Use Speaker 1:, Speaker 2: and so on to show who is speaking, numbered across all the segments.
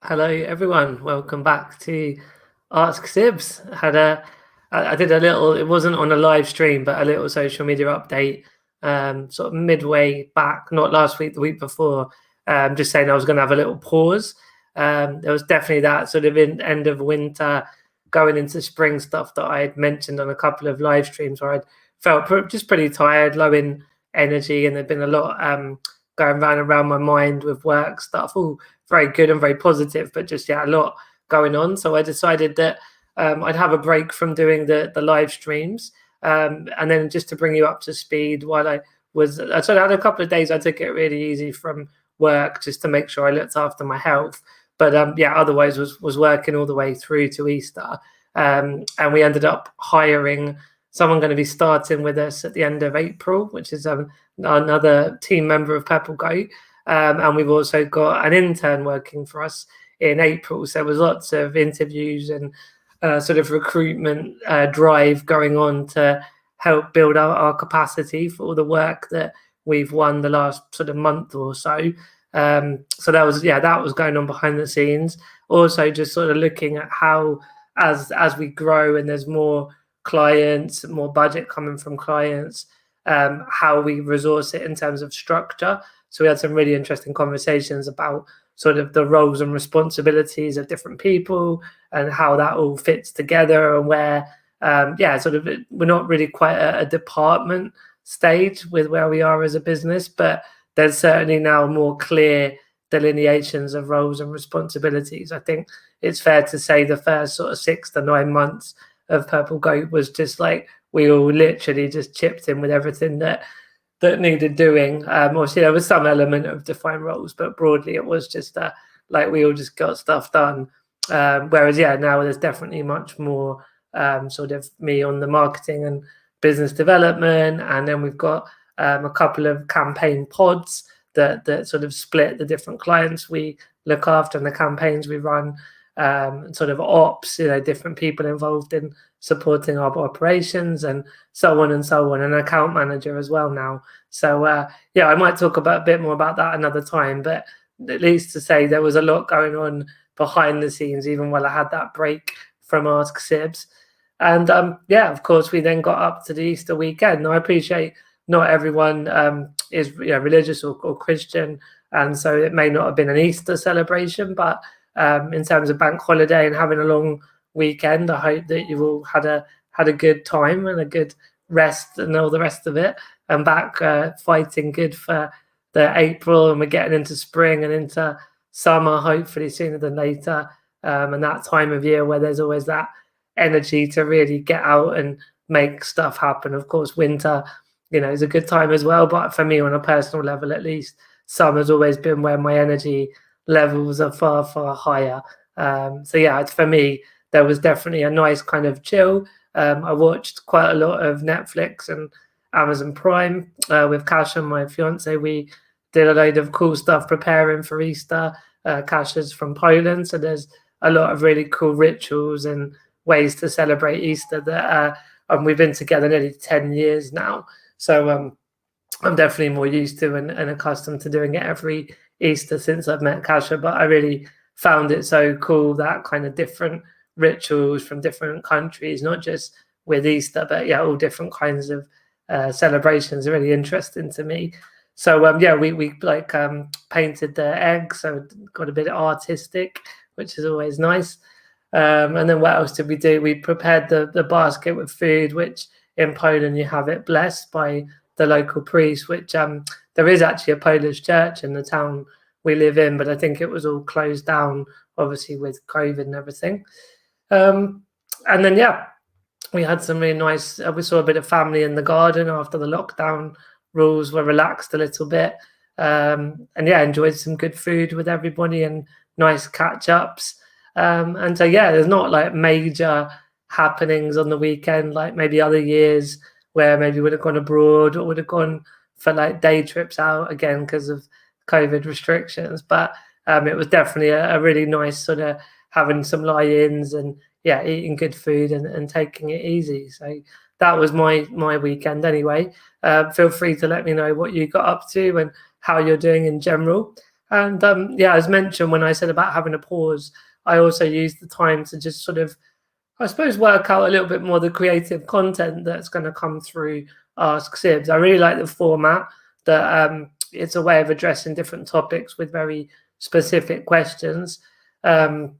Speaker 1: Hello, everyone. Welcome back to Ask Sibs. I did a little. It wasn't on a live stream, but a little social media update. Sort of midway back, not last week, the week before. Just saying I was going to have a little pause. There was definitely that sort of in end of winter, going into spring stuff that I had mentioned on a couple of live streams where I'd felt just pretty tired, low in energy, and there'd been a lot going round and around my mind with work stuff. All very good and very positive, but just a lot going on. So I decided that I'd have a break from doing the live streams, and then just to bring you up to speed while I was. So I had a couple of days. I took it really easy from work just to make sure I looked after my health. But otherwise was working all the way through to Easter, and we ended up hiring someone going to be starting with us at the end of April, which is another team member of Purple Goat. And we've also got an intern working for us in April. So there was lots of interviews and sort of recruitment drive going on to help build our capacity for all the work that we've won the last sort of month or so. So that was going on behind the scenes. Also, just sort of looking at how as we grow and there's more clients, more budget coming from clients, how we resource it in terms of structure. So we had some really interesting conversations about sort of the roles and responsibilities of different people and how that all fits together, and where, we're not really quite at a department stage with where we are as a business, but there's certainly now more clear delineations of roles and responsibilities. I think it's fair to say the first sort of 6 to 9 months of Purple Goat was just like we all literally just chipped in with everything that needed doing. Obviously, there was some element of defined roles, but broadly it was just like we all just got stuff done. Whereas, now there's definitely much more sort of me on the marketing and business development, and then we've got a couple of campaign pods that sort of split the different clients we look after and the campaigns we run. Sort of ops, different people involved in supporting our operations and so on and so on, and an account manager as well now. So I might talk about a bit more about that another time, but at least to say there was a lot going on behind the scenes, even while I had that break from Ask Sibs. And of course, we then got up to the Easter weekend. Now, I appreciate not everyone is religious or Christian, and so it may not have been an Easter celebration, but in terms of bank holiday and having a long weekend, I hope that you all had a good time and a good rest and all the rest of it, and back fighting good for the April, and we're getting into spring and into summer, hopefully sooner than later, and that time of year where there's always that energy to really get out and make stuff happen. Of course, winter, is a good time as well, but for me, on a personal level at least, summer's always been where my energy levels are far, far higher. For me, there was definitely a nice kind of chill. I watched quite a lot of Netflix and Amazon Prime with Kasia, my fiance. We did a load of cool stuff preparing for Easter. Kasia's from Poland, so there's a lot of really cool rituals and ways to celebrate Easter that and we've been together nearly 10 years now. So I'm definitely more used to and accustomed to doing it every Easter since I've met Kasia, but I really found it so cool, that kind of different rituals from different countries, not just with Easter, but all different kinds of celebrations are really interesting to me. So we painted the eggs, so got a bit artistic, which is always nice. And then what else did we do? We prepared the basket with food, which in Poland you have it blessed by the local priest, which there is actually a Polish church in the town we live in, but I think it was all closed down, obviously with COVID and everything. And then we had some really nice. We saw a bit of family in the garden after the lockdown rules were relaxed a little bit, and enjoyed some good food with everybody and nice catch ups. And so there's not like major happenings on the weekend like maybe other years where maybe would have gone abroad or would have gone for like day trips out again because of COVID restrictions. But it was definitely a really nice sort of having some lie-ins and eating good food and taking it easy. So that was my weekend anyway. Feel free to let me know what you got up to and how you're doing in general. And yeah, as mentioned, when I said about having a pause, I also used the time to just sort of, I suppose, work out a little bit more the creative content that's going to come through Ask Sibs. I really like the format that it's a way of addressing different topics with very specific questions. Um,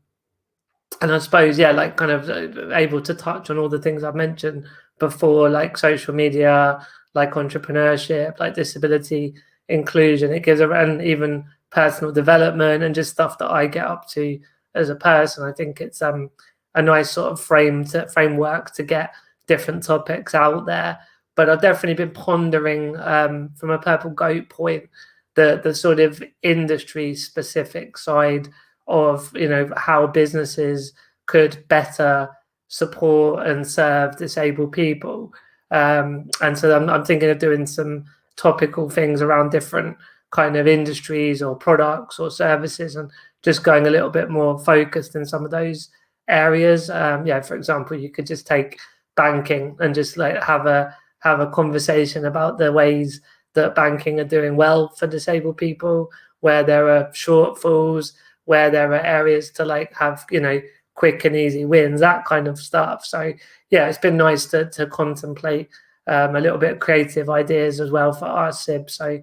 Speaker 1: and I suppose, yeah, like kind of able to touch on all the things I've mentioned before, like social media, like entrepreneurship, like disability inclusion. It gives and even personal development and just stuff that I get up to as a person. I think it's a nice sort of framework to get different topics out there. But I've definitely been pondering from a purple goat point the sort of industry specific side of, you know, how businesses could better support and serve disabled people. And so I'm thinking of doing some topical things around different kind of industries or products or services, and just going a little bit more focused in some of those areas. Yeah, for example, you could just take banking and just like have a conversation about the ways that banking are doing well for disabled people, where there are shortfalls, where there are areas to like have, you know, quick and easy wins, that kind of stuff. So yeah, it's been nice to contemplate a little bit of creative ideas as well for our Sib. So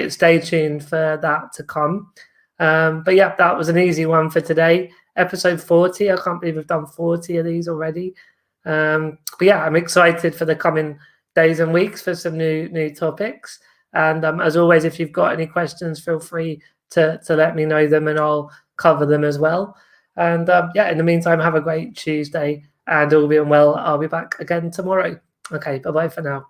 Speaker 1: stay tuned for that to come. But yeah, that was an easy one for today. Episode 40. I can't believe we've done 40 of these already. But yeah, I'm excited for the coming days and weeks for some new topics. And as always, if you've got any questions, feel free to let me know them, and I'll cover them as well. And yeah, in the meantime, have a great Tuesday, and all being well, I'll be back again tomorrow. Okay, bye bye for now.